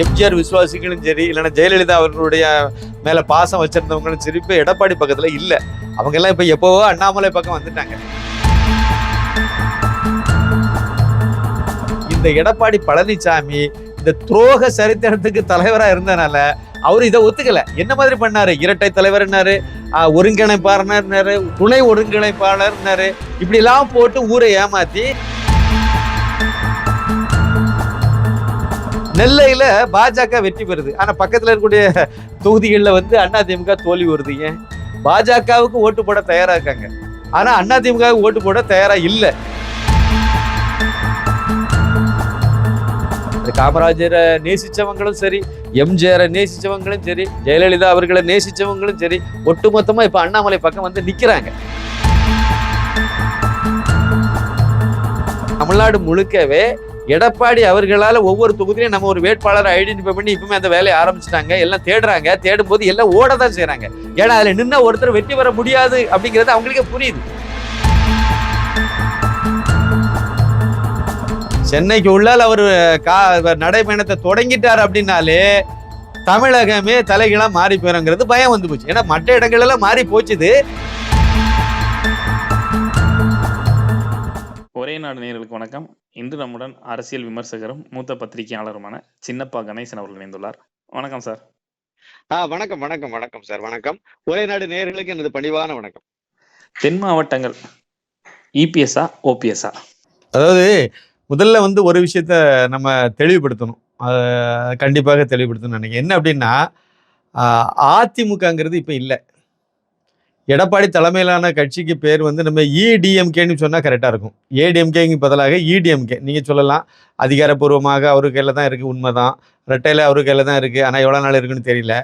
எம்ஜிஆர் விசுவாசிகளும் சரி, இல்லைன்னா ஜெயலலிதா அவர்களுடைய மேல பாசம் வச்சிருந்தவங்களும் சரி இப்ப எடப்பாடி பக்கத்துல இல்ல. அவங்க எல்லாம் இப்ப எப்பவோ அண்ணாமலை பக்கம் வந்துட்டாங்க. இந்த எடப்பாடி பழனிசாமி இந்த துரோக சரித்திரத்துக்கு தலைவரா இருந்தனால அவரு இதை ஒத்துக்கல. என்ன மாதிரி பண்ணாரு? இரட்டை தலைவர்னாரு, ஒருங்கிணைப்பாளர்னாரு, துணை ஒருங்கிணைப்பாளர்னாரு, இப்படி எல்லாம் போட்டு ஊரை ஏமாத்தி நெல்லையில பாஜக வெற்றி பெறுது. ஆனா பக்கத்துல இருக்கக்கூடிய தொகுதிகளில் வந்து அதிமுக தோல்வி வருது. ஏன்? பாஜகவுக்கு ஓட்டு போட தயாரா இருக்காங்க, ஆனா அதிமுக ஓட்டு போட தயாரா இல்ல. காமராஜரை நேசிச்சவங்களும் சரி, எம்ஜிஆரை நேசிச்சவங்களும் சரி, ஜெயலலிதா அவர்களை நேசிச்சவங்களும் சரி, ஒட்டுமொத்தமா இப்ப அண்ணாமலை பக்கம் வந்து நிக்கிறாங்க. தமிழ்நாடு முழுக்கவே எடப்பாடி அவர்களால ஒவ்வொரு தொகுதியிலும் நம்ம ஒரு வேட்பாளரை ஐடென்டிஃபை பண்ணி இப்பவுமே அந்த வேலையை ஆரம்பிச்சுட்டாங்க. எல்லாம் தேடுறாங்க. தேடும் போது எல்லாம் ஓடதான் செய்யறாங்க. ஏன்னா அதுல நின்ன ஒருத்தர் வெற்றி பெற முடியாது அப்படிங்கிறது அவங்களுக்கே புரியுது. சென்னைக்கு உள்ளால் அவர் நடைபயணத்தை தொடங்கிட்டார் அப்படின்னாலே தமிழகமே தலைகீழா மாறி போயிருங்கிறது பயம் வந்து போச்சு. ஏன்னா மற்ற இடங்கள் எல்லாம் மாறி போச்சுது. ஒரே நாடு நேயர்களுக்கு வணக்கம். இன்று நம்முடன் அரசியல் விமர்சகரும் மூத்த பத்திரிகையாளருமான சின்னப்பா கணேசன் அவர்கள் இணைந்துள்ளார். வணக்கம் சார். வணக்கம் வணக்கம் வணக்கம் சார். வணக்கம். ஒரே நாடு நேயர்களுக்கு எனது பணிவான வணக்கம். தென் மாவட்டங்கள் இபிஎஸ்ஆ ஓபிஎஸ்ஆ? அதாவது முதல்ல வந்து ஒரு விஷயத்த நம்ம தெளிவுபடுத்தணும், கண்டிப்பாக தெளிவுபடுத்தணும்னு நினைக்கிறேன். என்ன அப்படின்னா, அதிமுகங்கிறது இப்போ இல்லை. எடப்பாடி தலைமையிலான கட்சிக்கு பேர் வந்து நம்ம இடிஎம்கேன்னு சொன்னால் கரெக்டாக இருக்கும். ஏடிஎம்கேக்கு பதிலாக இடிஎம்கே நீங்கள் சொல்லலாம். அதிகாரப்பூர்வமாக அவரு கையில் தான் இருக்குது, உண்மைதான். ரெட்டையில் அவரு கையில் தான் இருக்குது, ஆனால் எவ்வளோ நாள் இருக்குன்னு தெரியல.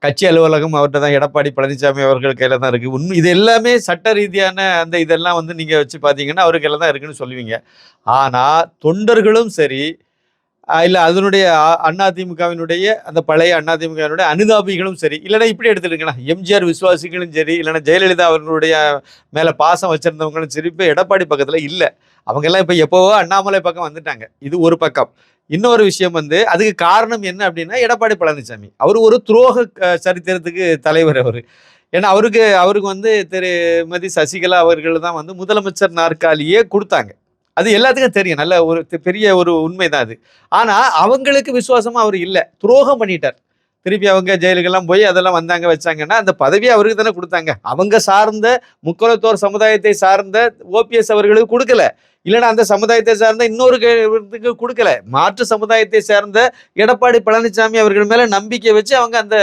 கட்சி அலுவலகம் அவர்கிட்ட தான், எடப்பாடி பழனிசாமி அவர்கள் கையில் தான் இருக்குது. உண்மை இது எல்லாமே சட்ட ரீதியான அந்த இதெல்லாம் வந்து நீங்கள் வச்சு பார்த்தீங்கன்னா அவரு கையில் தான் இருக்குன்னு சொல்லுவீங்க. ஆனால் தொண்டர்களும் சரி, இல்லை அதனுடைய அதிமுகவினுடைய அந்த பழைய அதிமுகவினுடைய அனுதாபிகளும் சரி, இல்லைன்னா இப்படி எடுத்துட்டுங்களா, எம்ஜிஆர் விசுவாசிகளும் சரி, இல்லைன்னா ஜெயலலிதா அவர்களுடைய மேலே பாசம் வச்சிருந்தவங்களும் சரி இப்போ எடப்பாடி பக்கத்தில் இல்லை. அவங்க எல்லாம் இப்போ எப்போவோ அண்ணாமலை பக்கம் வந்துட்டாங்க. இது ஒரு பக்கம். இன்னொரு விஷயம் வந்து அதுக்கு காரணம் என்ன அப்படின்னா, எடப்பாடி பழனிசாமி அவர் ஒரு துரோக சரித்திரத்துக்கு தலைவர் அவர். ஏன்னா அவருக்கு வந்து திருமதி சசிகலா அவர்கள் தான் வந்து முதலமைச்சர் நாற்காலியே கொடுத்தாங்க. அது எல்லாத்துக்கும் தெரியும், நல்ல ஒரு பெரிய ஒரு உண்மைதான் அது. ஆனா அவங்களுக்கு விசுவாசமா அவர் இல்லை, துரோகம் பண்ணிட்டார். திருப்பி அவங்க ஜெயிலுக்கெல்லாம் போய் அதெல்லாம் வந்தாங்க வச்சாங்கன்னா அந்த பதவியை அவருக்கு தானே கொடுத்தாங்க. அவங்க சார்ந்த முக்குளத்தோர் சமுதாயத்தை சார்ந்த ஓபிஎஸ் அவர்களுக்கு கொடுக்கல, இல்லைன்னா அந்த சமுதாயத்தை சார்ந்த இன்னொரு கொடுக்கல. மாற்று சமுதாயத்தை சேர்ந்த எடப்பாடி பழனிசாமி அவர்கள் மேல நம்பிக்கை வச்சு அவங்க அந்த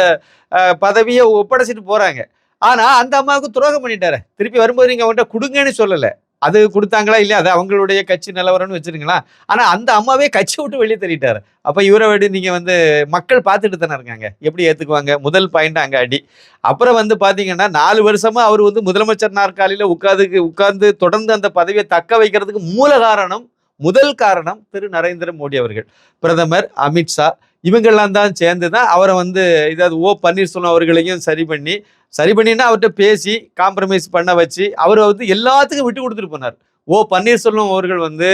பதவியை ஒப்படைச்சிட்டு போறாங்க. ஆனா அந்த அம்மாவுக்கு துரோகம் பண்ணிட்டாரு. திருப்பி வரும்போது நீங்க அவங்கள்ட்ட கொடுங்கன்னு சொல்லல. அது கொடுத்தாங்களா இல்லையா, அது அவங்களுடைய கட்சி நிலவரம்னு வச்சிருங்களா. ஆனா அந்த அம்மாவே கட்சி விட்டு வெளியே தள்ளிட்டாரு. அப்ப இவரை விட நீங்க வந்து மக்கள் பார்த்துட்டு தானே இருக்காங்க, எப்படி ஏத்துக்குவாங்க? முதல் பாயிண்ட் அங்க அடி. அப்புறம் வந்து பாத்தீங்கன்னா 4 வருஷமா அவர் வந்து முதலமைச்சர் நாற்காலியில உட்கார்ந்து தொடர்ந்து அந்த பதவியை தக்க வைக்கிறதுக்கு முதல் காரணம் திரு நரேந்திர மோடி அவர்கள், பிரதமர் அமித்ஷா, இவங்கெல்லாம் தான் சேர்ந்துதான் அவரை வந்து இதாவது பன்னீர்செல்வம் அவர்களையும் சரி பண்ணினா அவர்கிட்ட பேசி காம்ப்ரமைஸ் பண்ண வச்சு அவர் வந்து எல்லாத்துக்கும் விட்டு கொடுத்துட்டு போனார். பன்னீர்செல்வம் அவர்கள் வந்து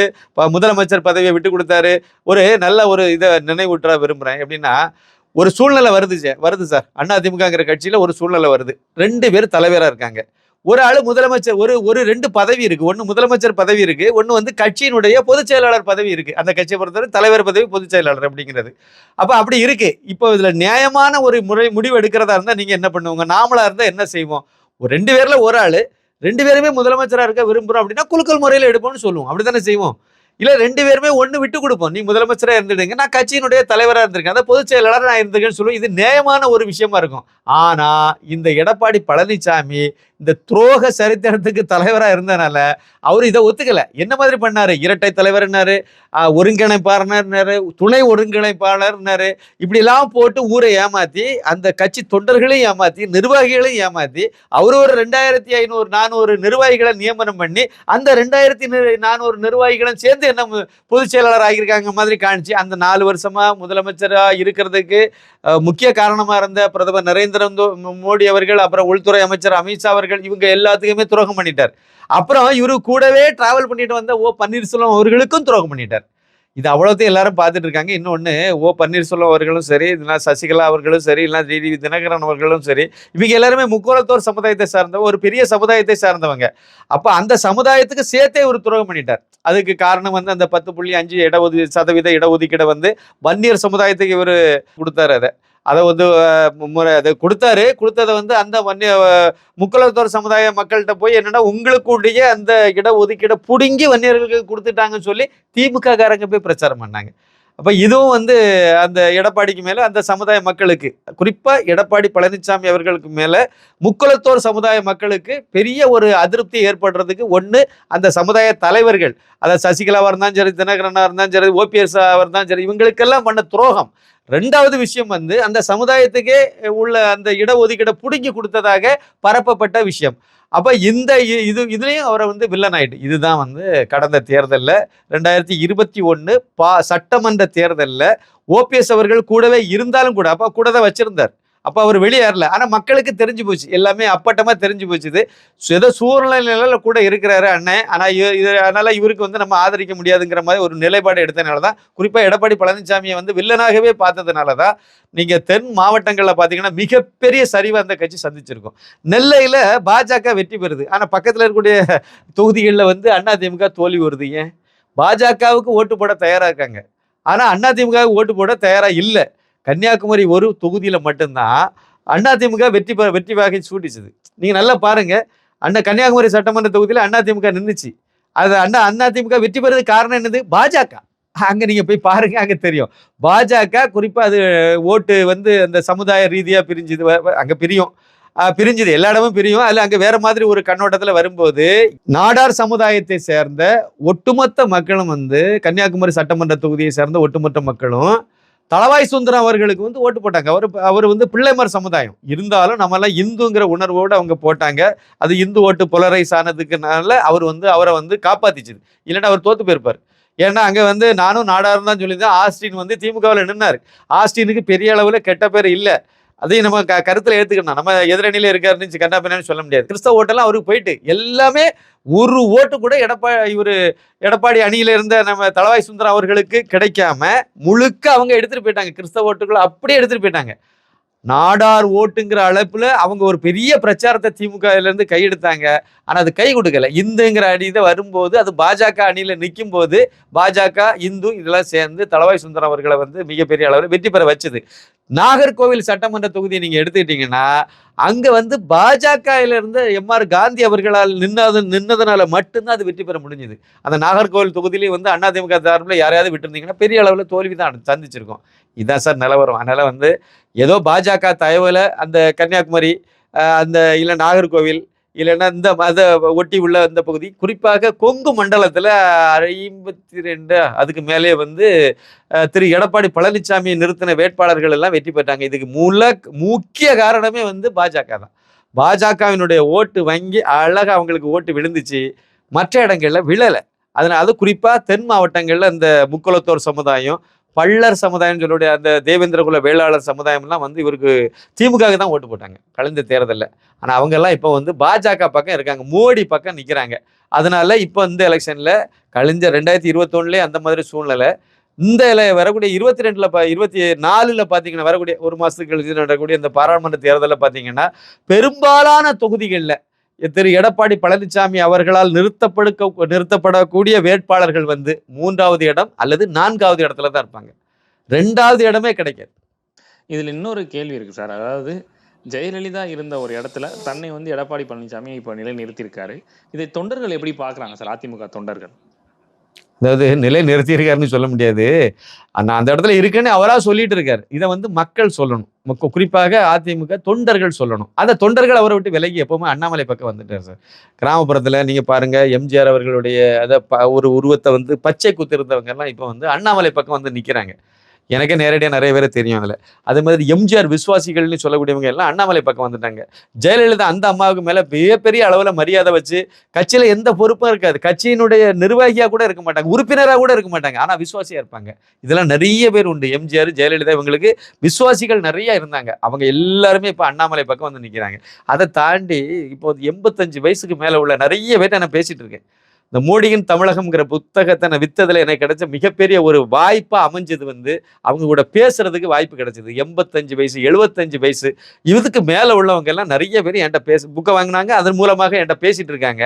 முதலமைச்சர் பதவியை விட்டு கொடுத்தாரு. ஒரு நல்ல ஒரு இதை நினைவூட்ட விரும்புறேன். எப்படின்னா, ஒரு சூழ்நிலை வருது சார். அதிமுகங்கிற கட்சியில ஒரு சூழ்நிலை வருது. 2 பேர் தலைவரா இருக்காங்க. ஒரு ஆளு முதலமைச்சர், ஒரு 2 பதவி இருக்கு. ஒன்னு முதலமைச்சர் பதவி இருக்கு, ஒன்னு வந்து கட்சியினுடைய பொதுச் செயலாளர் பதவி இருக்கு. அந்த கட்சியை பொறுத்தவரை தலைவர் பதவி பொதுச் செயலாளர் அப்படிங்கிறது. அப்ப அப்படி இருக்கு. இப்போ இதுல நியாயமான ஒரு முடிவு எடுக்கிறதா இருந்தா நீங்க என்ன பண்ணுவீங்க? நாமளா இருந்தா என்ன செய்வோம்? ஒரு 2 பேர்ல ஒரு ஆளு 2 பேருமே முதலமைச்சரா இருக்க விரும்புறோம் அப்படின்னா குலுக்கல் முறையில எடுப்போம்னு சொல்லுவோம். அப்படித்தானே செய்வோம். இல்ல 2 பேருமே ஒண்ணு விட்டு கொடுப்போம். நீ முதலமைச்சரா இருந்துடுங்க, நான் கட்சியினுடைய தலைவரா இருந்திருக்கேன், அந்த பொதுச் செயலாளர் நான் இருந்திருக்கேன்னு சொல்லுவோம். இது நியாயமான ஒரு விஷயமா இருக்கும். ஆனா இந்த எடப்பாடி பழனிசாமி இந்த துரோக சரித்திரத்துக்கு தலைவரா இருந்தனால அவரு இதை ஒத்துக்கல. என்ன மாதிரி பண்ணாரு? இரட்டை தலைவர்னாரு, ஒருங்கிணைப்பாளர்னாரு, துணை ஒருங்கிணைப்பாளர்னாரு, இப்படி எல்லாம் போட்டு ஊரை ஏமாத்தி அந்த கட்சி தொண்டர்களையும் ஏமாத்தி நிர்வாகிகளையும் ஏமாத்தி அவரு ஒரு 2500-400 நிர்வாகிகளை நியமனம் பண்ணி அந்த 2400 நிர்வாகிகளும் சேர்ந்து என்ன பொதுச் செயலாளர் ஆகியிருக்காங்க மாதிரி காணிச்சு அந்த 4 வருஷமா முதலமைச்சரா இருக்கிறதுக்கு முக்கிய காரணமா இருந்த பிரதமர் நரேந்திர மோடி அவர்கள், அப்புறம் உள்துறை அமைச்சர் அமித்ஷா அவர்கள், இவங்க எல்லாத்துக்குமே துரோகம் பண்ணிட்டார். அப்புறம் இவரு கூடவே டிராவல் பண்ணிட்டு வந்த பன்னீர்செல்வம் அவர்களுக்கும் துரோகம் பண்ணிட்டார். இது அவ்வளோத்தையும் எல்லாரும் பார்த்துட்டு இருக்காங்க. இன்னொன்னு ஓ பன்னீர்செல்வம் அவர்களும் சரி, இல்லைனா சசிகலா அவர்களும் சரி, இல்லைனா டிடிவி தினகரன் அவர்களும் சரி, இவங்க எல்லாருமே முக்கோலத்தோர் சமுதாயத்தை சார்ந்த ஒரு பெரிய சமுதாயத்தை சார்ந்தவங்க. அப்ப அந்த சமுதாயத்துக்கு சேர்த்தே ஒரு துரோகம் பண்ணிட்டார். அதுக்கு காரணம் வந்து அந்த 10.5 சதவீத இடஒதுக்கீடை வந்து வன்னியர் சமுதாயத்துக்கு இவர் கொடுத்தாரு. அதை வந்து அதை கொடுத்ததை வந்து அந்த முக்குலத்தோர் சமுதாய மக்கள்கிட்ட போய் என்னன்னா உங்களுக்குடைய அந்த இடஒதுக்கீடை புடுங்கி வன்னியர்களுக்கு கொடுத்துட்டாங்கன்னு சொல்லி திமுக காரங்க போய் பிரச்சாரம் பண்ணாங்க. அப்ப இதுவும் வந்து அந்த எடப்பாடிக்கு மேல அந்த சமுதாய மக்களுக்கு, குறிப்பா எடப்பாடி பழனிசாமி அவர்களுக்கு மேல முக்குலத்தோர் சமுதாய மக்களுக்கு பெரிய ஒரு அதிருப்தி ஏற்படுறதுக்கு ஒண்ணு அந்த சமுதாய தலைவர்கள், அதாவது சசிகலாவா இருந்தாலும் சரி, தினகரனா இருந்தாலும் சரி, ஓபிஎஸ் இருந்தாலும் சரி, இவங்களுக்கெல்லாம் பண்ண துரோகம். ரெண்டாவது விஷயம் வந்து அந்த சமுதாயத்துக்கே உள்ள அந்த இடஒதுக்கீடை புடுங்கி கொடுத்ததாக பரப்பப்பட்ட விஷயம். அப்ப இந்த இதுலயும் அவரை வந்து வில்லன் ஆயிட்டு. இதுதான் வந்து கடந்த தேர்தலில் 2021 சட்டமன்ற தேர்தலில் ஓபிஎஸ் அவர்கள் கூடவே இருந்தாலும் கூட, அப்ப கூட தான் வச்சிருந்தார். அப்போ அவர் வெளியேறல. ஆனால் மக்களுக்கு தெரிஞ்சு போச்சு, எல்லாமே அப்பட்டமாக தெரிஞ்சு போச்சு. இது ஏதோ சூழ்நிலையில கூட இருக்கிறாரு அண்ணன், ஆனால் அதனால இவருக்கு வந்து நம்ம ஆதரிக்க முடியாதுங்கிற மாதிரி ஒரு நிலைப்பாடு எடுத்தனால தான், குறிப்பாக எடப்பாடி பழனிசாமியை வந்து வில்லனாகவே பார்த்ததுனால தான் நீங்கள் தென் மாவட்டங்களில் பார்த்தீங்கன்னா மிகப்பெரிய சரிவை அந்த கட்சி சந்திச்சிருக்கும். நெல்லையில் பாஜக வெற்றி பெறுது, ஆனால் பக்கத்தில் இருக்கக்கூடிய தொகுதிகளில் வந்து அதிமுக தோல்வி வருது. ஏன்? பாஜகவுக்கு ஓட்டு போட தயாராக இருக்காங்க, ஆனால் அதிமுகவுக்கு ஓட்டு போட தயாராக இல்லை. கன்னியாகுமரி ஒரு தொகுதியில் மட்டும்தான் அதிமுக வெற்றி வாகை சூட்டிச்சுது. நீங்கள் நல்லா பாருங்க, கன்னியாகுமரி சட்டமன்ற தொகுதியில் அதிமுக நின்றுச்சு. அது அதிமுக வெற்றி பெறதுக்கு காரணம் என்னது? பாஜக. அங்கே நீங்கள் போய் பாருங்க, அங்கே தெரியும். பாஜக குறிப்பாக அது ஓட்டு வந்து அந்த சமுதாய ரீதியாக பிரிஞ்சுது, அங்கே பிரிஞ்சுது, எல்லா இடமும் பிரியும். அதில் அங்கே வேற மாதிரி ஒரு கண்ணோட்டத்தில் வரும்போது நாடார் சமுதாயத்தை சேர்ந்த ஒட்டுமொத்த மக்களும் வந்து, கன்னியாகுமரி சட்டமன்ற தொகுதியை சேர்ந்த ஒட்டுமொத்த மக்களும் தளவாய் சுந்தரம் அவர்களுக்கு வந்து ஓட்டு போட்டாங்க. அவர் வந்து பிள்ளைமார் சமுதாயம் இருந்தாலும் நம்மளாம் இந்துங்கிற உணர்வோடு அவங்க போட்டாங்க. அது இந்து ஓட்டு புலரைஸ் ஆனதுக்குனால அவரை வந்து காப்பாத்திச்சுது. இல்லைன்னா அவர் தோத்து போயிருப்பார். ஏன்னா அங்கே வந்து நானும் நாடாரும் தான் சொல்லியிருந்தேன். ஆஸ்டின் வந்து திமுகவில் நின்னார். ஆஸ்டினுக்கு பெரிய அளவில் கெட்ட பேர் இல்லை, அதையும் நம்ம கருத்தில் எடுத்துக்கணும். நம்ம எதிரணியில இருக்காருன்னு கண்டாபின்னு சொல்ல முடியாது. கிறிஸ்தவ ஓட்டெல்லாம் அவருக்கு போயிட்டு, எல்லாமே ஒரு ஓட்டு கூட எடப்பாடி அணியில இருந்த நம்ம தளவாய் சுந்தரம் அவர்களுக்கு கிடைக்காம முழுக்க அவங்க எடுத்துட்டு போயிட்டாங்க. கிறிஸ்தவ ஓட்டுகளை அப்படியே எடுத்துட்டு போயிட்டாங்க. நாடார் ஓட்டுங்கிற அளப்புல அவங்க ஒரு பெரிய பிரச்சாரத்தை திமுகல இருந்து கையெடுத்தாங்க. ஆனா அது கை கொடுக்கல. இந்துங்கிற அணியில வரும்போது, அது பாஜக அணியில நிற்கும் போது பாஜக இந்து இதெல்லாம் சேர்ந்து தளவாய் சுந்தரம் அவர்களை வந்து மிகப்பெரிய அளவில் வெற்றி பெற வச்சது. நாகர்கோவில் சட்டமன்ற தொகுதியை நீங்க எடுத்துக்கிட்டீங்கன்னா, அங்க வந்து பாஜகல இருந்து எம்ஆர் காந்தி அவர்களால் நின்னதுனால மட்டும்தான் அது வெற்றி பெற முடிஞ்சது. அந்த நாகர்கோவில் தொகுதியிலேயே வந்து அதிமுக சார்பில் யாரையாவது விட்டுருந்தீங்கன்னா பெரிய அளவில் தோல்வி தான் சந்திச்சிருக்கோம். இதுதான் சார் நிலவரம். அதனால வந்து ஏதோ பாஜக தயவுல அந்த கன்னியாகுமரி, அந்த இல்லை நாகர்கோவில், இல்லைன்னா இந்த அதை ஒட்டி உள்ள இந்த பகுதி, குறிப்பாக கொங்கு மண்டலத்தில் 52 அதுக்கு மேலே வந்து திரு எடப்பாடி பழனிசாமியை நிறுத்தின வேட்பாளர்கள் எல்லாம் வெற்றி பெற்றாங்க. இதுக்கு முக்கிய காரணமே வந்து பாஜக தான். பாஜகவினுடைய ஓட்டு வங்கி அழகாக அவங்களுக்கு ஓட்டு விழுந்துச்சு, மற்ற இடங்களில் விழலை. அதனால் அது குறிப்பாக தென் மாவட்டங்களில் இந்த முக்குலத்தோர் சமுதாயம், பள்ளர் சமுதாயம் சொல்லக்கூடிய அந்த தேவேந்திரகுல வேளாளர் சமுதாயம்லாம் வந்து இவருக்கு திமுக தான் ஓட்டு போட்டாங்க கலைந்த தேர்தலில். ஆனால் அவங்கெல்லாம் இப்போ வந்து பாஜக பக்கம் இருக்காங்க, மோடி பக்கம் நிற்கிறாங்க. அதனால இப்போ இந்த எலெக்ஷனில் கழிஞ்ச 2021 அந்த மாதிரி சூழ்நிலை. இந்த வரக்கூடிய 22 24 பார்த்தீங்கன்னா, வரக்கூடிய ஒரு மாதத்துக்கு கழிச்சு நடக்கக்கூடிய இந்த பாராளுமன்ற தேர்தலில் பார்த்தீங்கன்னா, பெரும்பாலான தொகுதிகளில் திரு எடப்பாடி பழனிசாமி அவர்களால் நிறுத்தப்படக்கூடிய வேட்பாளர்கள் வந்து 3வது இடம் அல்லது 4வது இடத்துல தான் இருப்பாங்க. 2வது இடமே கிடைக்காது. இதுல இன்னொரு கேள்வி இருக்கு சார். அதாவது ஜெயலலிதா இருந்த ஒரு இடத்துல தன்னை வந்து எடப்பாடி பழனிசாமி இப்ப நிலை நிறுத்தியிருக்காரு. இதை தொண்டர்கள் எப்படி பாக்குறாங்க சார்? அதிமுக தொண்டர்கள் அதாவது நிலை நிறுத்தியிருக்காருன்னு சொல்ல முடியாது, நான் அந்த இடத்துல இருக்கேன்னு அவராக சொல்லிட்டு இருக்காரு. இதை வந்து மக்கள் சொல்லணும், குறிப்பாக அதிமுக தொண்டர்கள் சொல்லணும். அந்த தொண்டர்கள் அவரை விட்டு விலகி எப்பவுமே அண்ணாமலை பக்கம் வந்துட்டார் சார். கிராமப்புறத்தில் நீங்கள் பாருங்க, எம்ஜிஆர் அவர்களுடைய ஒரு உருவத்தை வந்து பச்சை குத்திருந்தவங்க எல்லாம் இப்போ வந்து அண்ணாமலை பக்கம் வந்து நிற்கிறாங்க. எனக்கே நேரடியாக நிறைய பேரை தெரியும் அதில். அதே மாதிரி எம்ஜிஆர் விசுவாசிகள்னு சொல்லக்கூடியவங்க எல்லாம் அண்ணாமலை பக்கம் வந்துட்டாங்க. ஜெயலலிதா அந்த அம்மாவுக்கு மேலே மிகப்பெரிய அளவில் மரியாதை வச்சு, கட்சியில் எந்த பொறுப்பும் இருக்காது, கட்சியினுடைய நிர்வாகியாக கூட இருக்க மாட்டாங்க, உறுப்பினராக கூட இருக்க மாட்டாங்க, ஆனால் விசுவாசியாக இருப்பாங்க. இதெல்லாம் நிறைய பேர் உண்டு. எம்ஜிஆர், ஜெயலலிதா இவங்களுக்கு விசுவாசிகள் நிறைய இருந்தாங்க. அவங்க எல்லாருமே இப்போ அண்ணாமலை பக்கம் வந்து நிற்கிறாங்க. அதை தாண்டி இப்போ 85 வயசுக்கு மேலே உள்ள நிறைய பேர்ட்ட நான் பேசிகிட்டு இருக்கேன். இந்த மோடியின் தமிழகம்ங்கிற புத்தகத்தை நான் வித்ததுல எனக்கு கிடைச்ச மிகப்பெரிய ஒரு வாய்ப்பா அமைஞ்சது வந்து அவங்க கூட பேசுறதுக்கு வாய்ப்பு கிடைச்சது. 85 வயசு 75 வயசு இதுக்கு மேல உள்ளவங்க எல்லாம் நிறைய பேர் என்கிட்ட புக்கை வாங்கினாங்க. அதன் மூலமாக என்கிட்ட பேசிட்டு இருக்காங்க.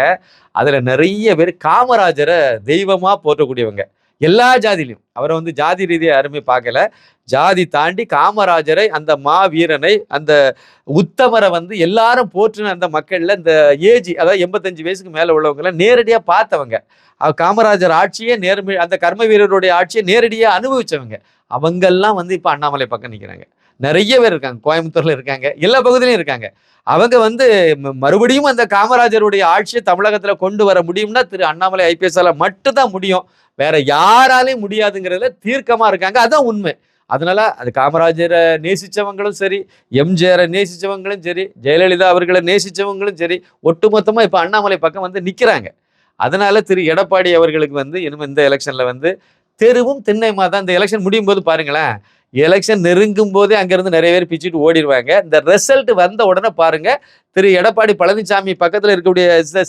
அதுல நிறைய பேர் காமராஜரை தெய்வமா போற்றக்கூடியவங்க. எல்லா ஜாதியிலையும் அவரை வந்து ஜாதி ரீதியாக யாருமே பார்க்கல. ஜாதி தாண்டி காமராஜரை, அந்த மாவீரனை, அந்த உத்தமரை வந்து எல்லாரும் போற்றுன அந்த மக்கள்ல இந்த ஏஜ், அதாவது 85 வயசுக்கு மேல உள்ளவங்களை நேரடியா பார்த்தவங்க. காமராஜர் ஆட்சியே அந்த கர்ம வீரருடைய ஆட்சியை நேரடியா அனுபவிச்சவங்க. அவங்கெல்லாம் வந்து இப்ப அண்ணாமலை பக்கம் நிக்கிறாங்க. நிறைய பேர் இருக்காங்க, கோயம்புத்தூர்ல இருக்காங்க, எல்லா பகுதியிலும் இருக்காங்க. அவங்க வந்து மறுபடியும் அந்த காமராஜருடைய ஆட்சியை தமிழகத்துல கொண்டு வர முடியும்னா திரு அண்ணாமலை ஐபிஎஸ்ஆல மட்டும்தான் முடியும். வேற யாராலையும் முடியாதுங்கிறதுல தீர்க்கமா இருக்காங்க. அதான் உண்மை. அதனால அது காமராஜரை நேசிச்சவங்களும் சரி, எம்ஜிஆரை நேசிச்சவங்களும் சரி, ஜெயலலிதா அவர்களை நேசிச்சவங்களும் சரி, ஒட்டுமொத்தமா இப்ப அண்ணாமலை பக்கம் வந்து நிக்கிறாங்க. அதனால திரு எடப்பாடி அவர்களுக்கு வந்து இனிமே இந்த எலெக்ஷன்ல வந்து தெருவும் திண்ணைமா தான். இந்த எலெக்ஷன் முடியும் போது பாருங்களேன், எலெக்ஷன் நெருங்கும் போதே அங்கிருந்து நிறைய பேர் பிச்சுட்டு ஓடிடுவாங்க. இந்த ரிசல்ட் வந்த உடனே பாருங்க, திரு எடப்பாடி பழனிசாமி பக்கத்துல இருக்கக்கூடிய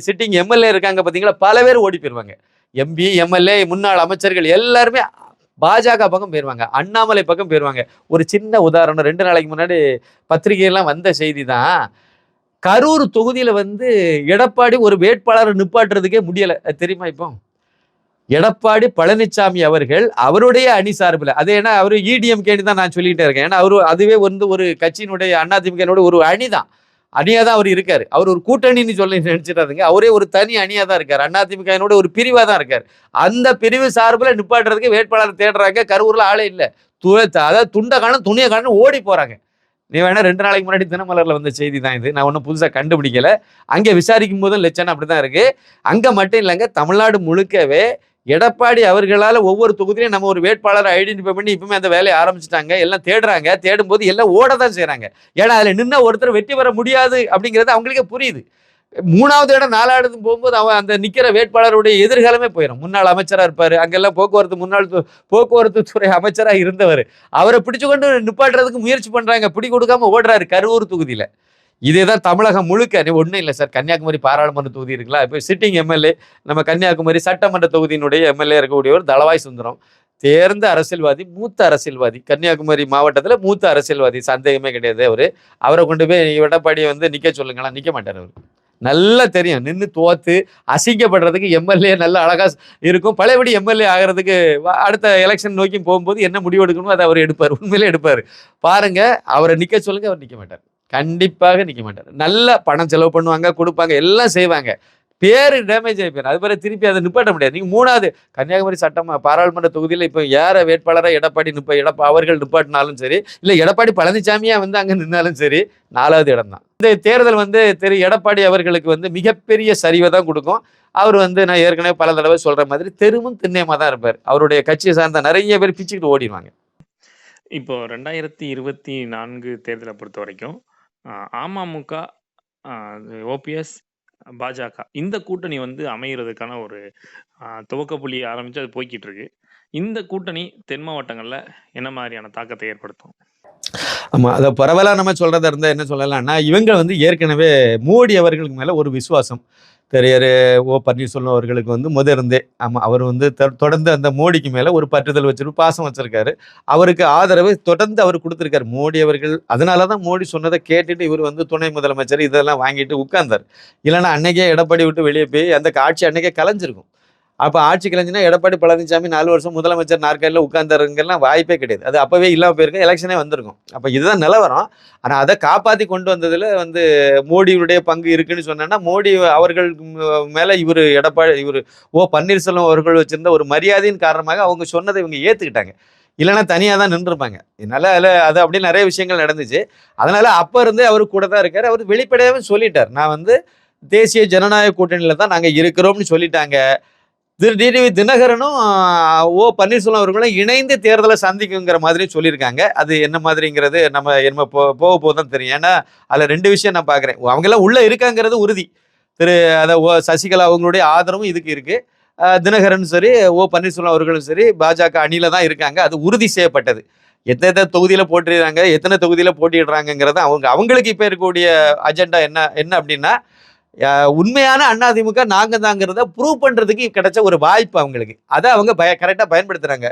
சிட்டிங் எம்எல்ஏ இருக்காங்க பாத்தீங்களா, பல பேர் ஓடி போயிருவாங்க. எம்பி, எம்எல்ஏ, முன்னாள் அமைச்சர்கள் எல்லாருமே பாஜக பக்கம் போயிருவாங்க, அண்ணாமலை பக்கம் போயிருவாங்க. ஒரு சின்ன உதாரணம், 2 நாளைக்கு முன்னாடி பத்திரிகையெல்லாம் வந்த செய்தி தான். கரூர் தொகுதியில வந்து எடப்பாடி ஒரு வேட்பாளரை நிப்பாட்டுறதுக்கே முடியல. தெரியுமா? இப்போ எடப்பாடி பழனிசாமி அவர்கள் அவருடைய அணி சார்பில், அது ஏன்னா அவரு இடிஎம்கேன்னு தான் நான் சொல்லிட்டே இருக்கேன். ஏன்னா அதுவே வந்து ஒரு கட்சியினுடைய அதிமுக ஒரு அணி தான், அணியா தான் அவர் இருக்காரு. அவர் ஒரு கூட்டணின்னு சொல்லி நினைச்சிடாதுங்க. அவரே ஒரு தனி அணியா தான் இருக்காரு. அதிமுக ஒரு பிரிவா தான் இருக்காரு. அந்த பிரிவு சார்பில் நிப்பாட்டுறதுக்கு வேட்பாளர் தேடுறாங்க. கரூர்ல ஆளே இல்லை. அதாவது துண்டை காணும் துணியை காணும் ஓடி போறாங்க. நீ வேணா 2 நாளைக்கு முன்னாடி தினமலர்ல வந்த செய்தி தான் இது. நான் ஒன்றும் புதுசா கண்டுபிடிக்கல. அங்கே விசாரிக்கும் போதும் லட்சணம் அப்படிதான் இருக்கு. அங்க மட்டும் இல்லைங்க, தமிழ்நாடு முழுக்கவே எடப்பாடி அவர்களால் ஒவ்வொரு தொகுதியிலையும் நம்ம ஒரு வேட்பாளரை ஐடென்டிஃபை பண்ணி இப்பவுமே அந்த வேலையை ஆரம்பிச்சுட்டாங்க. எல்லாம் தேடுறாங்க. தேடும் போது எல்லாம் ஓட தான் செய்யறாங்க. ஏன்னா அதுல நின்னா ஒருத்தர் வெற்றி பெற முடியாது அப்படிங்கிறது அவங்களுக்கே புரியுது. 3வது இடம் 4வது போகும்போது அவன் அந்த நிக்கிற வேட்பாளருடைய எதிர்காலமே போயிடும். முன்னாள் அமைச்சரா இருப்பாரு, அங்கெல்லாம் முன்னாள் போக்குவரத்து துறை அமைச்சரா இருந்தவர். அவரை பிடிச்சு கொண்டு நிப்பாட்டுறதுக்கு முயற்சி பண்றாங்க. பிடி கொடுக்காம ஓடுறாரு கரூர் தொகுதியில. இதேதான் தமிழகம் முழுக்க. ஒன்றும் இல்லை சார், கன்னியாகுமரி பாராளுமன்ற தொகுதி இருக்குல்ல, இப்போ சிட்டிங் எம்எல்ஏ நம்ம கன்னியாகுமரி சட்டமன்ற தொகுதியினுடைய எம்எல்ஏ இருக்கக்கூடியவர் தளவாய் சுந்தரம். தேர்ந்த அரசியல்வாதி, மூத்த அரசியல்வாதி, கன்னியாகுமரி மாவட்டத்தில் மூத்த அரசியல்வாதி, சந்தேகமே கிடையாது. அவரை கொண்டு போய் எடப்பாடியை வந்து நிக்க சொல்லுங்களா, நிக்க மாட்டார். அவர் நல்லா தெரியும், நின்று தோத்து அசிங்கப்படுறதுக்கு எம்எல்ஏ நல்ல அழகா இருக்கும். பழையபடி எம்எல்ஏ ஆகிறதுக்கு அடுத்த எலெக்ஷன் நோக்கி போகும்போது என்ன முடிவு எடுக்கணுமோ அதை அவர் எடுப்பார். உண்மையிலே எடுப்பார். பாருங்க, அவரை நிக்க சொல்லுங்க, அவர் நிக்க மாட்டார். கண்டிப்பாக நிக்க மாட்டார். நல்ல பணம் செலவு பண்ணுவாங்க, கொடுப்பாங்க, எல்லாம் செய்வாங்க. பேரு டேமேஜ் ஆகி போயிடும். அது பிறகு திருப்பி அதை நிப்பாட்ட முடியாது. நீங்க 3வது கன்னியாகுமரி பாராளுமன்ற தொகுதியில் இப்போ யார வேட்பாளராக எடப்பாடி அவர்கள் நிப்பாட்டினாலும் சரி, இல்லை எடப்பாடி பழனிசாமியா வந்து அங்க நின்னாலும் சரி, 4வது இடம் தான். இந்த தேர்தல் வந்து திரு எடப்பாடி அவர்களுக்கு வந்து மிகப்பெரிய சரிவை தான் கொடுக்கும். அவர் வந்து நான் ஏற்கனவே பல தடவை சொல்ற மாதிரி தெருவும் திண்ணையமா தான் இருப்பார். அவருடைய கட்சியை சார்ந்த நிறைய பேர் பிச்சுக்கிட்டு ஓடிடுவாங்க. இப்போ 2024 தேர்தலை பொறுத்த வரைக்கும் அமமுக, ஓபிஎஸ், பாஜக இந்த கூட்டணி வந்து அமைகிறதுக்கான ஒரு துவக்க புள்ளி ஆரம்பிச்சு அது போய்கிட்டு இருக்கு. இந்த கூட்டணி தென் மாவட்டங்கள்ல என்ன மாதிரியான தாக்கத்தை ஏற்படுத்தும்? ஆமா, அதை பரவலா நம்ம சொல்றதா இருந்தா என்ன சொல்லலாம்னா, இவங்க வந்து ஏற்கனவே மோடி அவர்களுக்கு மேல ஒரு விசுவாசம். திரு ஓ பன்னீர்செல்வம் அவர்களுக்கு வந்து இருந்தே, ஆமா, அவர் வந்து தொடர்ந்து அந்த மோடிக்கு மேல ஒரு பற்றுதல் வச்சிருக்கு, பாசம் வச்சிருக்காரு. அவருக்கு ஆதரவு தொடர்ந்து அவர் கொடுத்திருக்காரு மோடி அவர்கள். அதனாலதான் மோடி சொன்னதை கேட்டுட்டு இவர் வந்து துணை முதலமைச்சர் இதெல்லாம் வாங்கிட்டு உட்கார்ந்தார். இல்லைன்னா அன்னைக்கே எடப்பாடி விட்டு வெளியே போய் அந்த ஆட்சி அன்னைக்கே கலைஞ்சிருக்கும். அப்போ ஆட்சி கலைஞ்சுன்னா எடப்பாடி பழனிசாமி 4 வருஷம் முதலமைச்சர் நாற்காலியில் உட்கார்ந்தாருங்கெல்லாம் வாய்ப்பே கிடையாது. அது அப்பவே இல்லாமல் போயிருக்கும், எலெக்ஷனே வந்திருக்கும். அப்போ இதுதான் நிலவரம். ஆனால் அதை காப்பாற்றி கொண்டு வந்ததுல வந்து மோடியுடைய பங்கு இருக்குன்னு சொன்னேன்னா, மோடி அவர்கள் மேலே இவர் ஓ பன்னீர்செல்வம் அவர்கள் வச்சிருந்த ஒரு மரியாதையின் காரணமாக அவங்க சொன்னதை இவங்க ஏற்றுக்கிட்டாங்க. இல்லைன்னா தனியாக தான் நின்றுருப்பாங்க. அதனால அது அப்படியே நிறைய விஷயங்கள் நடந்துச்சு. அதனால அப்போ இருந்தே அவர் கூட தான் இருக்கார். அவர் வெளிப்படையாகவே சொல்லிட்டார், நான் வந்து தேசிய ஜனநாயக கூட்டணியில் தான் நாங்கள் இருக்கிறோம்னு சொல்லிட்டாங்க. டிடிவி தினகரனும் ஓ பன்னீர்செல்வம் அவர்களும் இணைந்து தேர்தலை சந்திக்குங்கிற மாதிரி சொல்லியிருக்காங்க. அது என்ன மாதிரிங்கிறது நம்ம போக போதான் தெரியும். ஏன்னா அதில் 2 விஷயம் நான் பார்க்குறேன். அவங்கெல்லாம் உள்ளே இருக்காங்கிறது உறுதி. சசிகலா அவங்களுடைய ஆதரவும் இதுக்கு இருக்கு. தினகரன் சரி, ஓ பன்னீர்செல்வம் அவர்களும் சரி பாஜக அணியில தான் இருக்காங்க. அது உறுதி செய்யப்பட்டது. எத்தனை தொகுதியில் போட்டிடுறாங்க, எத்தனை தொகுதியில் போட்டிடுறாங்கிறத அவங்களுக்கு இப்போ இருக்கக்கூடிய அஜெண்டா என்ன அப்படின்னா, உண்மையான அதிமுக நாங்க தாங்கிறத ப்ரூவ் பண்றதுக்கு கிடைச்ச ஒரு வாய்ப்பு அவங்களுக்கு. அதை அவங்க கரெக்டா பயன்படுத்துறாங்க.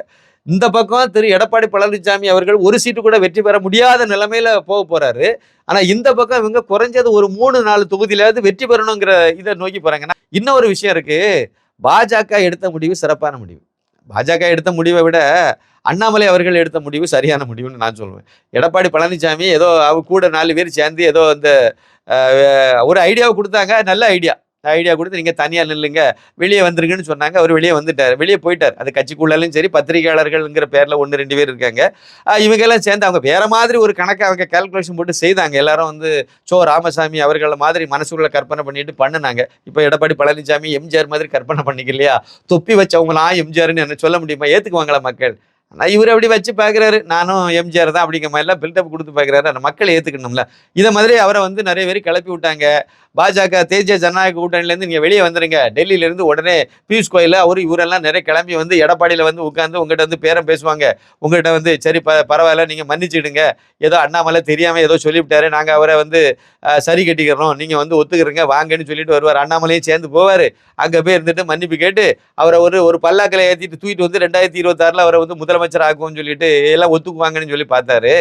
இந்த பக்கம் திரு எடப்பாடி பழனிசாமி அவர்கள் ஒரு சீட்டு கூட வெற்றி பெற முடியாத நிலைமையில போக போறாரு. ஆனா இந்த பக்கம் இவங்க குறைஞ்சது ஒரு 3-4 தொகுதியிலாவது வெற்றி பெறணுங்கிற இதை நோக்கி போறாங்க. இன்னொரு விஷயம் இருக்கு. பாஜக எடுத்த முடிவு சிறப்பான முடிவு. பாஜக எடுத்த முடிவை விட அண்ணாமலை அவர்கள் எடுத்த முடிவு சரியான முடிவுன்னு நான் சொல்லுவேன். எடப்பாடி பழனிசாமி ஏதோ அவங்க கூட 4 பேர் சேர்ந்து ஏதோ அந்த ஒரு ஐடியாவை கொடுத்தாங்க. நல்ல ஐடியா கொடுத்து நீங்க தனியா நில்லுங்க, வெளியே வந்துருங்கன்னு சொன்னாங்க. அவர் வெளியே வந்துட்டார், வெளியே போயிட்டார். அது கட்சிக்குள்ளாலும் சரி, பத்திரிகையாளர்கள்ங்கிற பேர்ல 1-2 பேர் இருக்காங்க. இவங்க எல்லாம் சேர்ந்து அவங்க வேற மாதிரி ஒரு கணக்கை அவங்க கால்குலேஷன் போட்டு செய்தாங்க. எல்லாரும் வந்து ராமசாமி அவர்கள மாதிரி மனசுக்குள்ள கற்பனை பண்ணிட்டு பண்ணுனாங்க. இப்போ எடப்பாடி பழனிசாமி எம்ஜிஆர் மாதிரி கற்பனை பண்ணிக்கலையா? தொப்பி வச்சவங்களாம் எம்ஜிஆர்னு என்ன சொல்ல முடியுமா? ஏத்துக்குவாங்களா மக்கள்? ஆனால் இவர் அப்படி வச்சு பார்க்குறாரு, நானும் எம்ஜிஆர் தான் அப்படிங்கிற மாதிரிலாம் பில்டப் கொடுத்து பார்க்குறாரு. அந்த மக்களை ஏற்றுக்கணும்ல. இதை மாதிரி அவரை வந்து நிறைய பேர் கிளப்பி விட்டாங்க. பாஜக தேசிய ஜனநாயக கூட்டணியிலேருந்து நீங்கள் வெளியே வந்துடுங்க, டெல்லியிலேருந்து உடனே பியூஷ் கோயல் இவரெல்லாம் நிறைய கிளம்பி வந்து எடப்பாடியில் வந்து உட்காந்து உங்கள்கிட்ட வந்து பேரம் பேசுவாங்க. உங்கள்கிட்ட வந்து சரி பரவாயில்ல, நீங்கள் மன்னிச்சிடுங்க, ஏதோ அண்ணாமலை தெரியாமல் ஏதோ சொல்லிவிட்டாரு, நாங்கள் அவரை வந்து சரி கட்டிக்கிறோம், நீங்கள் வந்து ஒத்துக்கிறங்க வாங்கன்னு சொல்லிட்டு வருவார். அண்ணாமலையும் சேர்ந்து போவார். அங்கே போய் இருந்துட்டு மன்னிப்பு கேட்டு அவரை ஒரு பல்லாக்களை ஏற்றிட்டு தூக்கிட்டு வந்து 2026 அவரை வந்து முதலமைச்சர் ஆக்குவோம்னு சொல்லிட்டு எல்லாம் ஒத்துக்குவாங்கன்னு சொல்லி பார்த்தாரு.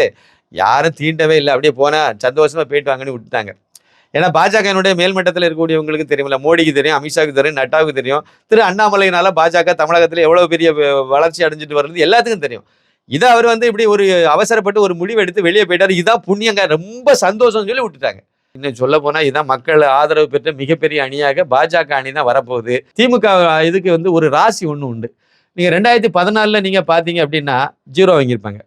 யாரும் தீண்டவே இல்லை. அப்படியே போனால் சந்தோஷமா போயிட்டு வாங்கன்னு விட்டுட்டாங்க. ஏன்னா பாஜகனுடைய மேல்மட்டத்தில் இருக்கக்கூடியவங்களுக்கு தெரியுமில்ல, மோடிக்கு தெரியும், அமித்ஷாவுக்கு தெரியும், நட்டாவுக்கு தெரியும். திரு அண்ணாமலையினால பாஜக தமிழகத்தில் எவ்வளவு பெரிய வளர்ச்சி அடைஞ்சிட்டு வருது எல்லாத்துக்கும் தெரியும். இதை அவர் வந்து இப்படி ஒரு அவசரப்பட்டு ஒரு முடிவு எடுத்து வெளியே போயிட்டாரு. இதான் புண்ணியங்க, ரொம்ப சந்தோஷம் சொல்லி விட்டுட்டாங்க. இன்னும் சொல்ல போனா இதான் மக்கள் ஆதரவு பெற்ற மிகப்பெரிய அணியாக பாஜக அணி தான் வரப்போகுது. திமுக இதுக்கு வந்து ஒரு ராசி ஒன்று உண்டு. நீங்க 2014 நீங்க பாத்தீங்க அப்படின்னா 0 வாங்கியிருப்பாங்க.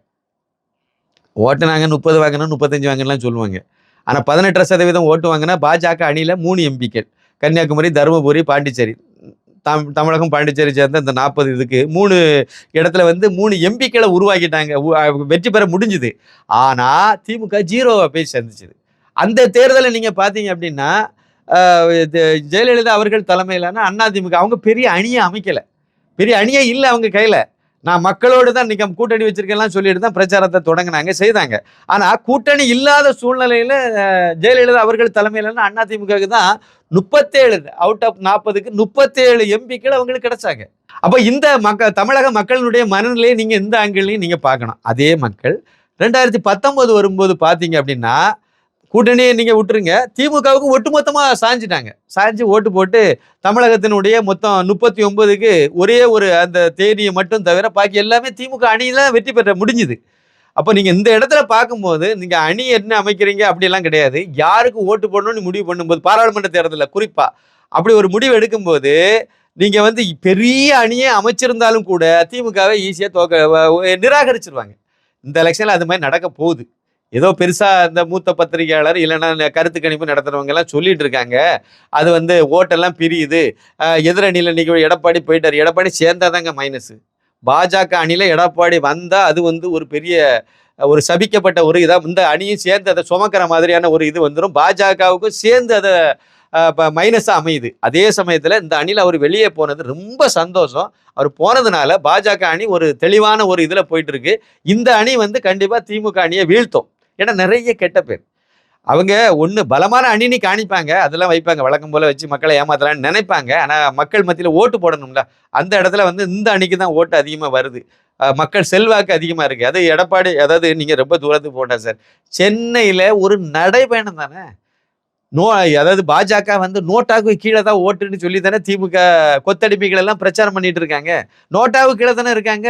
ஓட்டு நாங்க 30 வாங்கணும் 35 வாங்கலாம் சொல்லுவாங்க. ஆனா 18% ஓட்டு வாங்கினா பாஜக அணியில 3 எம்பிக்கள், கன்னியாகுமரி, தருமபுரி, பாண்டிச்சேரி, தமிழகம் பாண்டிச்சேரி சேர்ந்த இந்த 40 இதுக்கு 3 இடத்துல வந்து 3 எம்பிக்களை உருவாக்கிட்டாங்க. வெற்றி பெற முடிஞ்சுது. ஆனா திமுக 0 போய் சேர்ந்துச்சுது. அந்த தேர்தலை நீங்க பாத்தீங்க அப்படின்னா ஜெயலலிதா அவர்கள் தலைமையிலான அதிமுக அவங்க பெரிய அணியை அமைக்கல, பெரிய அணியே இல்லை அவங்க கையில. நான் மக்களோடு தான் இன்னைக்கு கூட்டணி வச்சிருக்கேன் சொல்லிட்டு தான் பிரச்சாரத்தை தொடங்கினாங்க, செய்தாங்க. ஆனா கூட்டணி இல்லாத சூழ்நிலையில ஜெயலலிதா அவர்கள் தலைமையிலான அதிமுகவுக்கு தான் 37 அவுட் ஆஃப் 40க்கு 37 எம்பிக்கள் அவங்களுக்கு கிடைச்சாங்க. அப்ப இந்த தமிழக மக்களுடைய மனநிலையை நீங்க எந்த ஆங்கிள்லையும் நீங்க பார்க்கணும். அதே மக்கள் 2019 வரும்போது பாத்தீங்க அப்படின்னா கூட்டணியை நீங்க விட்டுருங்க, திமுகவுக்கு ஒட்டுமொத்தமா சாஞ்சு ஓட்டு போட்டு தமிழகத்தினுடைய மொத்தம் 39க்கு ஒரே ஒரு அந்த தேதியை மட்டும் தவிர பாக்கி எல்லாமே திமுக அணியில வெற்றி பெற முடிஞ்சுது. அப்ப நீங்க இந்த இடத்துல பார்க்கும்போது நீங்க அணி என்ன அமைக்கிறீங்க அப்படிலாம் கிடையாது. யாருக்கு ஓட்டு போடணும்னு முடிவு பண்ணும்போது பாராளுமன்ற தேர்தலில் குறிப்பா அப்படி ஒரு முடிவு எடுக்கும்போது நீங்க வந்து பெரிய அணியே அமைச்சிருந்தாலும் கூட திமுகவை ஈஸியா நிராகரிச்சிருவாங்க. இந்த எலெக்ஷன்ல அது மாதிரி நடக்க போகுது. ஏதோ பெருசா இந்த மூத்த பத்திரிகையாளர் இல்லைன்னா கருத்து கணிப்பு நடத்துறவங்க எல்லாம் சொல்லிட்டு இருக்காங்க, அது வந்து ஓட்டெல்லாம் பிரியுது, எதிரணியில் இன்னைக்கு எடப்பாடி போயிட்டார், எடப்பாடி சேர்ந்தாதாங்க மைனஸ். பாஜக அணியில எடப்பாடி வந்தா அது வந்து ஒரு பெரிய ஒரு சபிக்கப்பட்ட ஒரு இதா இந்த அணியும் சேர்ந்து அதை சுமக்கிற மாதிரியான ஒரு இது வந்துடும். பாஜகவுக்கும் சேர்ந்து அதை மைனஸா அமையுது. அதே சமயத்துல இந்த அணியில அவர் வெளியே போனது ரொம்ப சந்தோஷம். அவர் போனதுனால பாஜக அணி ஒரு தெளிவான ஒரு இதுல போயிட்டு இருக்கு. இந்த அணி வந்து கண்டிப்பா திமுக அணியை வீழ்த்தும். ஏன்னா நிறைய கெட்ட பேர் அவங்க ஒண்ணு பலமான அணினி காணிப்பாங்க, அதெல்லாம் வைப்பாங்க, வழக்கம் போல வச்சு மக்களை ஏமாத்தலாம்னு நினைப்பாங்க. ஆனா மக்கள் மத்தியில ஓட்டு போடணும்ல, அந்த இடத்துல வந்து இந்த அணிக்கு தான் ஓட்டு அதிகமா வருது. மக்கள் செல்வாக்கு அதிகமா இருக்கு. அது எடப்பாடி, அதாவது நீங்க ரொம்ப தூரத்துக்கு போட்டா சார், சென்னையில ஒரு நடைபயணம் தானே. அதாவது பாஜக வந்து நோட்டாவுக்கு கீழே தான் ஓட்டுன்னு சொல்லி தானே திமுக கொத்தடிமைகள் எல்லாம் பிரச்சாரம் பண்ணிட்டு இருக்காங்க. நோட்டாவுக்கு கீழே தானே இருக்காங்க.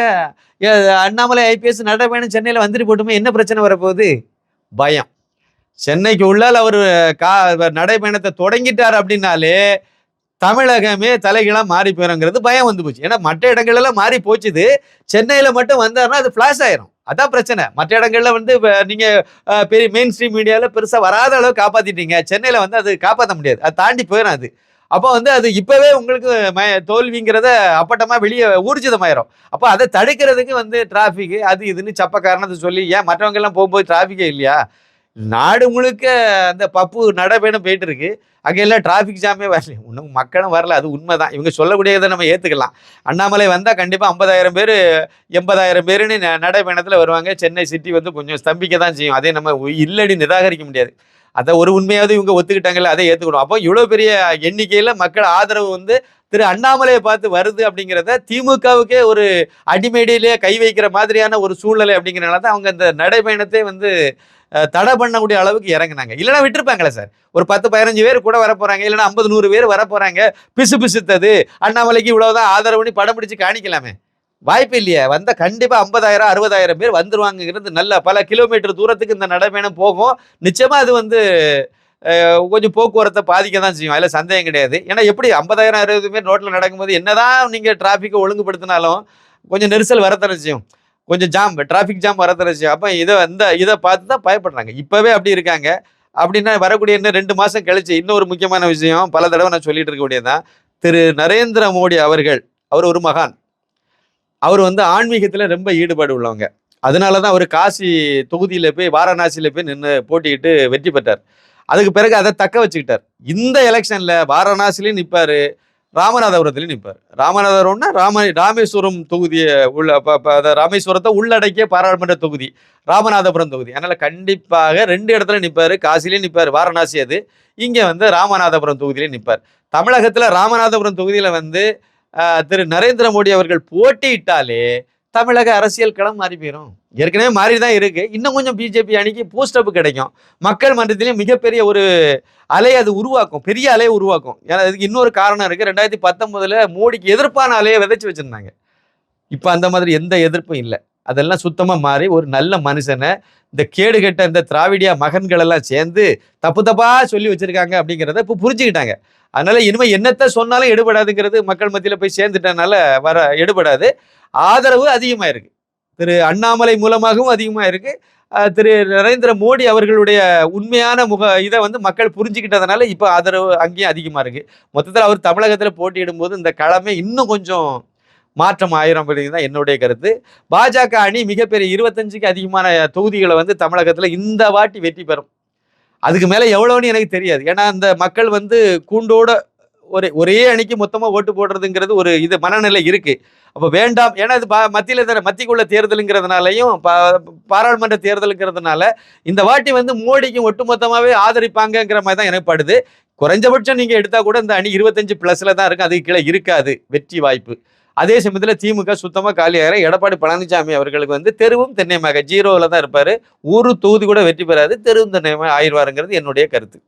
அண்ணாமலை IPS நடைபயணம் சென்னையில வந்துட்டு போட்டுமே என்ன பிரச்சனை வரப்போகுது? பயம். சென்னைக்கு உள்ளால் அவர் நடைபயணத்தை தொடங்கிட்டார் அப்படின்னாலே தமிழகமே தலைகீழா மாறி போயிருங்கிறது பயம் வந்து போச்சு. ஏன்னா மற்ற இடங்கள்லாம் மாறி போச்சுது, சென்னையில மட்டும் வந்தாருன்னா அது பிளாஷ் ஆயிரும். அதான் பிரச்சனை. மற்ற இடங்கள்ல வந்து நீங்க பெரிய மெயின் ஸ்ட்ரீம் மீடியால பெருசா வராத அளவு காப்பாத்திட்டீங்க, சென்னையில வந்து அது காப்பாற்ற முடியாது, அது தாண்டி போயிடும். அது அப்போ வந்து அது இப்பவே உங்களுக்கு தோல்விங்கிறத அப்பட்டமா வெளியே ஊர்ஜிதமாயிரும். அப்போ அதை தடுக்கிறதுக்கு வந்து டிராபிக் அது இதுன்னு சப்ப காரணத்தை சொல்லி, ஏன் மற்றவங்க எல்லாம் போகும்போது டிராபிக்கே இல்லையா? நாடு முழுக்க அந்த பப்பு நடைபயணம் போயிட்டு இருக்கு. அங்க எல்லாம் டிராஃபிக் ஜாமே வரல. இன்னும் மக்களும் வரல. அது உண்மைதான். இவங்க சொல்லக்கூடியதை நம்ம ஏத்துக்கலாம். அண்ணாமலை வந்தா கண்டிப்பா 50,000 பேரு, 80,000 பேருன்னு நடைபயணத்துல வருவாங்க. சென்னை சிட்டி வந்து கொஞ்சம் ஸ்தம்பிக்க தான் செய்யும். அதே நம்ம இல்லடி நிராகரிக்க முடியாது. அத ஒரு உண்மையாவது இவங்க ஒத்துக்கிட்டாங்கல்ல, அதை ஏத்துக்கணும். அப்போ இவ்வளவு பெரிய எண்ணிக்கையில மக்கள் ஆதரவு வந்து திரு அண்ணாமலையை பார்த்து வருது அப்படிங்கிறத திமுகவுக்கே ஒரு அடிமேடையிலேயே கை வைக்கிற மாதிரியான ஒரு சூழ்நிலை அப்படிங்கிறனால தான் அவங்க அந்த நடைபயணத்தை வந்து தடை பண்ணக்கூடிய அளவுக்கு இறங்குனாங்க. இல்லைன்னா விட்டுருப்பாங்களே சார். ஒரு 10, 15 பேர் கூட வரப்போறாங்க. இல்லைன்னா 50, 100 பேர் வரப்போறாங்க. பிசு பிசுத்தது அண்ணாமலைக்கு இவ்வளவுதான் ஆதரவுன்னு படம் பிடிச்சு காணிக்கலாமே. வாய்ப்பு இல்லையே. வந்தா கண்டிப்பா 50,000, 60,000 பேர் வந்துருவாங்கிறது நல்ல பல கிலோமீட்டர் தூரத்துக்கு இந்த நடைபயணம் போகும். நிச்சயமா அது வந்து கொஞ்சம் போக்குவரத்தை பாதிக்க தான் செய்யும். அதில் சந்தேகம் கிடையாது. ஏன்னா எப்படி 50,000, 60 பேர் ரோட்டில் நடக்கும்போது என்னதான் நீங்கள் டிராஃபிக்கை ஒழுங்குபடுத்தினாலும் கொஞ்சம் நெரிசல் வரத்தனை செய்யும். கொஞ்சம் ஜாம், டிராஃபிக் ஜாம் வரத்தனை செய்யும். அப்போ இதை பார்த்து தான் பயப்படுறாங்க. இப்போவே அப்படி இருக்காங்க. அப்படின்னா வரக்கூடிய இன்னும் 2 மாதம் கழிச்சு இன்னொரு முக்கியமான விஷயம் பல தடவை நான் சொல்லிட்டு இருக்கக்கூடியதான். திரு நரேந்திர மோடி அவர்கள், அவர் ஒரு மகான். அவர் வந்து ஆன்மீகத்தில் ரொம்ப ஈடுபாடு உள்ளவங்க. அதனால தான் அவர் காசி தொகுதியில் போய் வாரணாசியில் போய் நின்று போட்டிக்கிட்டு வெற்றி பெற்றார். அதுக்கு பிறகு அதை தக்க வச்சுக்கிட்டார். இந்த எலெக்ஷன்ல வாரணாசிலையும் நிற்பாரு, ராமநாதபுரத்துலையும் நிற்பார். ராமநாதபுரம்னா ராமேஸ்வரம் தொகுதியை ராமேஸ்வரத்தை உள்ளடக்கிய பாராளுமன்ற தொகுதி ராமநாதபுரம் தொகுதி. அதனால கண்டிப்பாக 2 இடத்துல நிற்பாரு. காசிலையும் நிற்பார், வாரணாசி அது. இங்க வந்து ராமநாதபுரம் தொகுதியிலையும் நிற்பார். தமிழகத்துல ராமநாதபுரம் தொகுதியில வந்து திரு நரேந்திர மோடி அவர்கள் போட்டியிட்டாலே தமிழக அரசியல் களம் மாறி போயிடும். ஏற்கனவே மாறி தான் இருக்கு. இன்னும் கொஞ்சம் பிஜேபி அணிக்கு பூஸ்டப் கிடைக்கும். மக்கள் மன்றத்திலையும் மிகப்பெரிய ஒரு அலை அது உருவாக்கும், பெரிய அலையை உருவாக்கும். ஏன்னா அதுக்கு இன்னொரு காரணம் இருக்கு. 2019 மோடிக்கு எதிர்ப்பான அலையை விதைச்சு வச்சிருந்தாங்க. இப்ப அந்த மாதிரி எந்த எதிர்ப்பும் இல்லை. அதெல்லாம் சுத்தமா மாறி ஒரு நல்ல மனுஷனை இந்த கேடு கெட்ட இந்த திராவிடியா மகன்கள் எல்லாம் சேர்ந்து தப்பு தப்பா சொல்லி வச்சிருக்காங்க அப்படிங்கிறத இப்போ புரிஞ்சுக்கிட்டாங்க. அதனால இனிமே என்னத்தை சொன்னாலும் எடுபடாதுங்கிறது மக்கள் மத்தியில போய் சேர்ந்துட்டனால எடுபடாது. ஆதரவு அதிகமா இருக்கு. திரு அண்ணாமலை மூலமாகவும் அதிகமா இருக்கு. திரு நரேந்திர மோடி அவர்களுடைய உண்மையான இதை வந்து மக்கள் புரிஞ்சுக்கிட்டதுனால இப்போ ஆதரவு அங்கேயும் அதிகமா இருக்கு. மொத்தத்தில் அவர் தமிழகத்தில் போட்டியிடும் போது இந்த களமே இன்னும் கொஞ்சம் மாற்றம் ஆயிரம் அப்படிங்கிறது என்னுடைய கருத்து. பாஜக அணி மிகப்பெரிய 25க்கு அதிகமான தொகுதிகளை வந்து தமிழகத்தில் இந்த வாட்டி வெற்றி பெறும். அதுக்கு மேலே எவ்வளோன்னு எனக்கு தெரியாது. ஏன்னா அந்த மக்கள் வந்து கூண்டோட ஒரே அணிக்கு மொத்தமாக ஓட்டு போடுறதுங்கிறது ஒரு இது மனநிலை இருக்கு. அப்போ வேண்டாம். ஏன்னா இது மத்திக்குள்ள தேர்தலுங்கிறதுனாலையும் பாராளுமன்ற தேர்தலுங்கிறதுனால இந்த வாட்டி வந்து மோடிக்கு ஒட்டுமொத்தமாகவே ஆதரிப்பாங்கங்கிற மாதிரி தான் எனக்கு படுது. குறைஞ்சபட்சம் நீங்கள் எடுத்தா கூட இந்த அணி 25+ தான் இருக்கு. அதுக்கு கீழே இருக்காது வெற்றி வாய்ப்பு. அதே சமயத்தில் திமுக சுத்தமாக காலியாகிற எடப்பாடி பழனிசாமி அவர்களுக்கு வந்து தெருவும் தென்னையமாக 0ல தான் இருப்பார். ஒரு தொகுதி கூட வெற்றி பெறாது. தெருவும் தென்னையமாக ஆயிடுவாருங்கிறது என்னுடைய கருத்து.